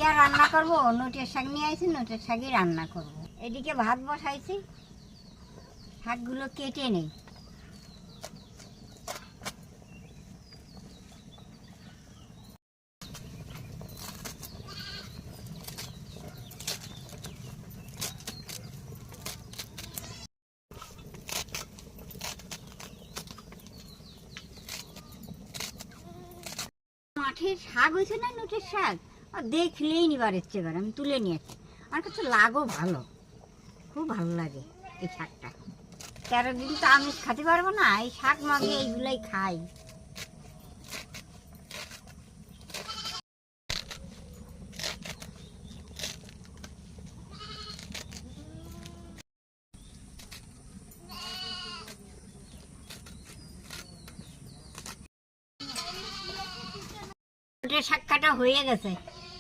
আর রান্না করবো, নোটের শাক নিয়ে আইছি, নোটের শাকই রান্না করব। এদিকে ভাত বসাইছি, শাকগুলো কেটে নেই। মাঠের শাক হয়েছে না, নোটের শাক, আর দেখলেই নিবার ইচ্ছে করে। আমি তুলে নিয়েছি, আমার কাছে লাগও ভালো, খুব ভালো লাগে এই শাকটা। 13 দিন তো আমিষ খেতে পারবো না, এই শাক মাগে এইগুলাই খাই। নোটের শাক কাটা হয়ে গেছে,